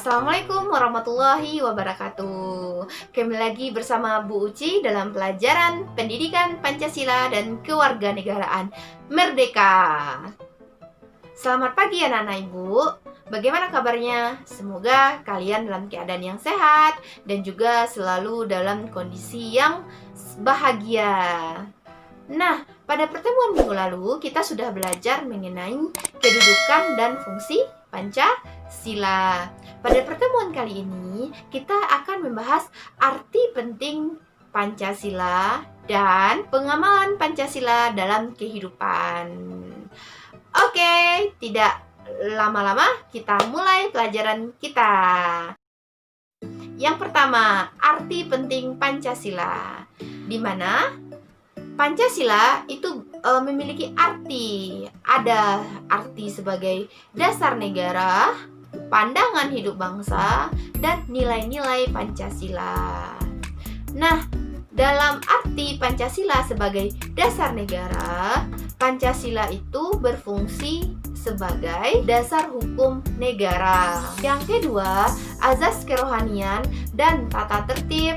Assalamualaikum warahmatullahi wabarakatuh. Kembali lagi bersama Bu Uci dalam pelajaran Pendidikan Pancasila dan Kewarganegaraan Merdeka. Selamat pagi anak-anak Ibu. Bagaimana kabarnya? Semoga kalian dalam keadaan yang sehat dan juga selalu dalam kondisi yang bahagia. Nah, pada pertemuan minggu lalu kita sudah belajar mengenai kedudukan dan fungsi Pancasila. Pada pertemuan kali ini kita akan membahas arti penting Pancasila dan pengamalan Pancasila dalam kehidupan. Oke, tidak lama-lama kita mulai pelajaran kita. Yang pertama, arti penting Pancasila. Di mana Pancasila itu memiliki arti. Ada arti sebagai dasar negara, pandangan hidup bangsa, dan nilai-nilai Pancasila. Nah, dalam arti Pancasila sebagai dasar negara, Pancasila itu berfungsi sebagai dasar hukum negara. Yang kedua, azas kerohanian dan tata tertib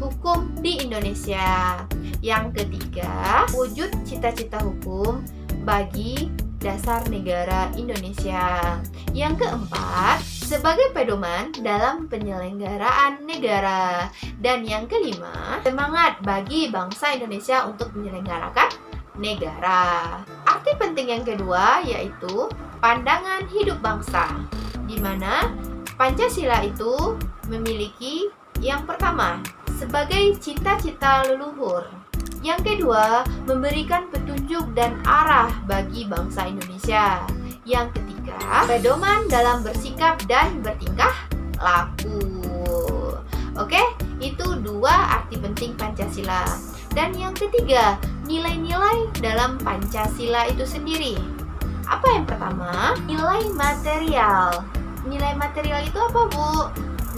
hukum di Indonesia. Yang ketiga, wujud cita-cita hukum bagi dasar negara Indonesia. Yang keempat, sebagai pedoman dalam penyelenggaraan negara. Dan yang kelima, semangat bagi bangsa Indonesia untuk menyelenggarakan negara. Arti penting yang kedua yaitu pandangan hidup bangsa, di mana Pancasila itu memiliki yang pertama, sebagai cita-cita leluhur. Yang kedua, memberikan petunjuk dan arah bagi bangsa Indonesia. Yang ketiga, pedoman dalam bersikap dan bertingkah laku. Oke, itu dua arti penting Pancasila. Dan yang ketiga, nilai-nilai dalam Pancasila itu sendiri. Apa yang pertama? Nilai material. Nilai material itu apa, Bu?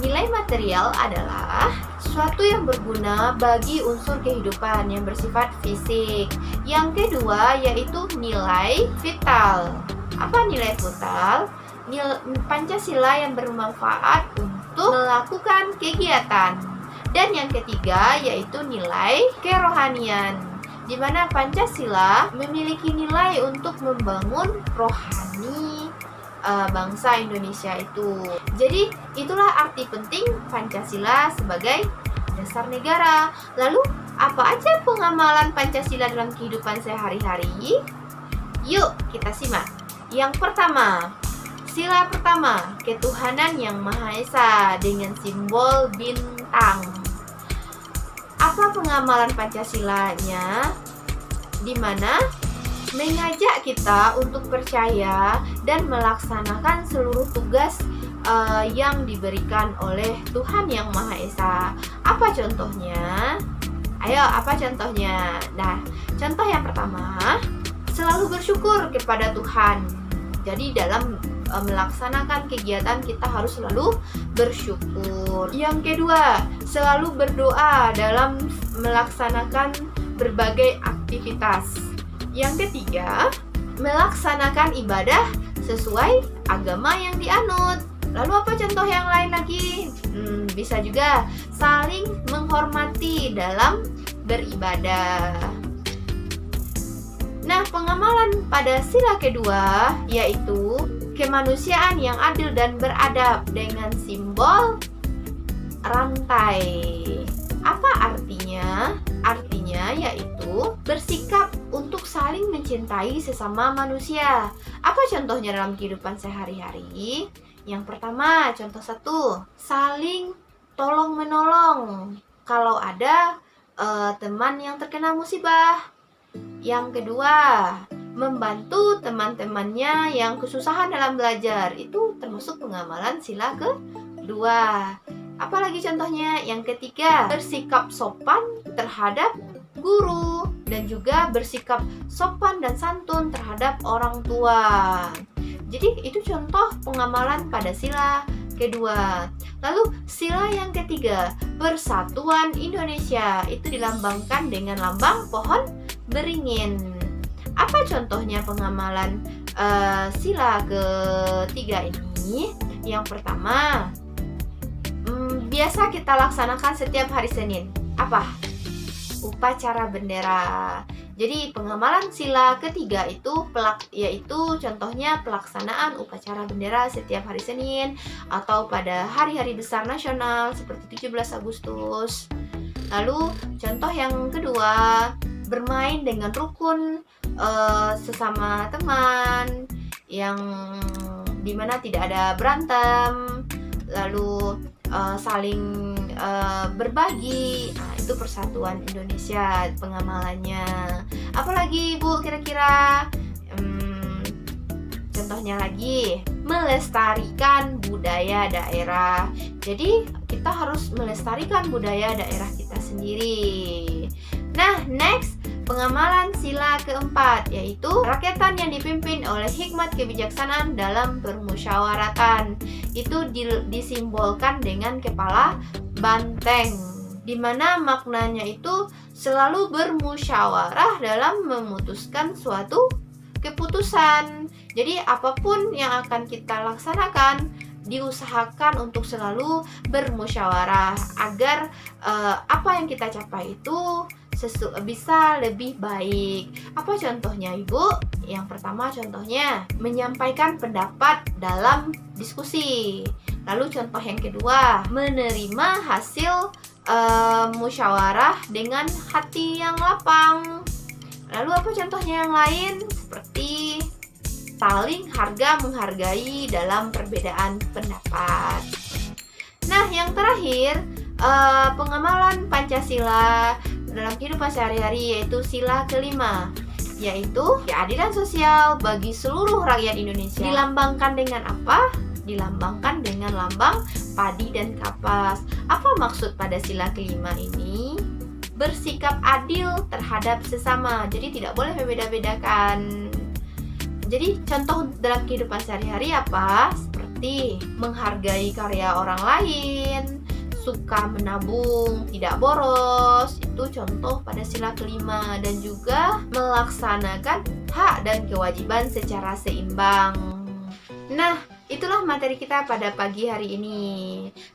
Nilai material adalah sesuatu yang berguna bagi unsur kehidupan yang bersifat fisik. Yang kedua yaitu nilai vital. Apa nilai vital? Pancasila yang bermanfaat untuk melakukan kegiatan. Dan yang ketiga yaitu nilai kerohanian, di mana Pancasila memiliki nilai untuk membangun rohani bangsa Indonesia itu. Jadi itulah arti penting Pancasila sebagai dasar negara. Lalu apa aja pengamalan Pancasila dalam kehidupan sehari-hari? Yuk kita simak. Yang pertama, sila pertama, ketuhanan yang Maha Esa dengan simbol bintang. Apa pengamalan Pancasilanya? Di mana mengajak kita untuk percaya dan melaksanakan seluruh tugas yang diberikan oleh Tuhan Yang Maha Esa. Apa contohnya? Ayo, apa contohnya? Nah, contoh yang pertama, selalu bersyukur kepada Tuhan. Jadi dalam melaksanakan kegiatan kita harus selalu bersyukur. Yang kedua, selalu berdoa dalam melaksanakan berbagai aktivitas. Yang ketiga, melaksanakan ibadah sesuai agama yang dianut. Lalu apa contoh yang lain lagi? Bisa juga saling menghormati dalam beribadah. Nah, pengamalan pada sila kedua yaitu kemanusiaan yang adil dan beradab dengan simbol rantai. Apa artinya? Artinya yaitu bersikap untuk saling mencintai sesama manusia. Apa contohnya dalam kehidupan sehari-hari? Yang pertama, contoh satu, saling tolong-menolong kalau ada teman yang terkena musibah. Yang kedua, membantu teman-temannya yang kesusahan dalam belajar. Itu termasuk pengamalan sila kedua. Apalagi contohnya? Yang ketiga, bersikap sopan terhadap guru dan juga bersikap sopan dan santun terhadap orang tua. Jadi itu contoh pengamalan pada sila kedua. Lalu sila yang ketiga, persatuan Indonesia. Itu dilambangkan dengan lambang pohon beringin. Apa contohnya pengamalan sila ketiga ini? Yang pertama, biasa kita laksanakan setiap hari Senin. Apa? Upacara bendera. Jadi pengamalan sila ketiga itu yaitu contohnya pelaksanaan upacara bendera setiap hari Senin atau pada hari-hari besar nasional seperti 17 Agustus. Lalu contoh yang kedua, bermain dengan rukun sesama teman yang dimana tidak ada berantem, lalu saling berbagi. Nah, itu persatuan Indonesia pengamalannya. Apalagi Bu kira-kira? Contohnya lagi, melestarikan budaya daerah. Jadi kita harus melestarikan budaya daerah kita sendiri. Nah, next, pengamalan sila keempat, yaitu rakyatan yang dipimpin oleh hikmat kebijaksanaan dalam permusyawaratan. Itu disimbolkan dengan kepala banteng, di mana maknanya itu selalu bermusyawarah dalam memutuskan suatu keputusan. Jadi apapun yang akan kita laksanakan, diusahakan untuk selalu bermusyawarah agar apa yang kita capai itu bisa lebih baik. Apa contohnya, Ibu? Yang pertama contohnya menyampaikan pendapat dalam diskusi. Lalu contoh yang kedua, menerima hasil musyawarah dengan hati yang lapang. Lalu apa contohnya yang lain? Seperti saling menghargai dalam perbedaan pendapat. Nah, yang terakhir, pengamalan Pancasila dalam kehidupan sehari-hari, yaitu sila kelima, yaitu keadilan sosial bagi seluruh rakyat Indonesia. Dilambangkan dengan apa? Dilambangkan dengan lambang padi dan kapas. Apa maksud pada sila kelima ini? Bersikap adil terhadap sesama, jadi tidak boleh membeda-bedakan. Jadi contoh dalam kehidupan sehari-hari apa? Seperti menghargai karya orang lain, suka menabung, tidak boros. Itu contoh pada sila kelima. Dan juga melaksanakan hak dan kewajiban secara seimbang. Nah, itulah materi kita pada pagi hari ini.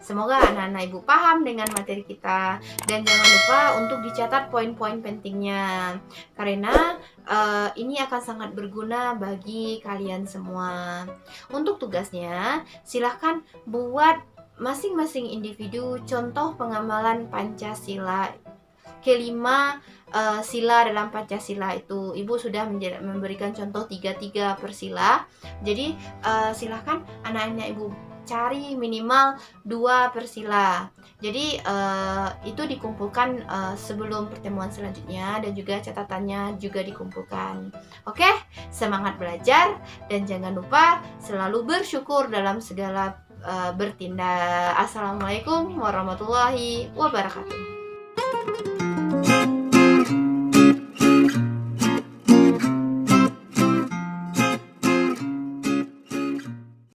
Semoga anak-anak Ibu paham dengan materi kita. Dan jangan lupa untuk dicatat poin-poin pentingnya, karena ini akan sangat berguna bagi kalian semua. Untuk tugasnya, silahkan buat masing-masing individu contoh pengamalan Pancasila. Kelima sila dalam Pancasila itu Ibu sudah memberikan contoh 3 per sila. Jadi silahkan anak-anak Ibu cari minimal 2 per sila. Jadi itu dikumpulkan sebelum pertemuan selanjutnya, dan juga catatannya juga dikumpulkan. Oke, semangat belajar dan jangan lupa selalu bersyukur dalam segala bertindak. Assalamualaikum warahmatullahi wabarakatuh.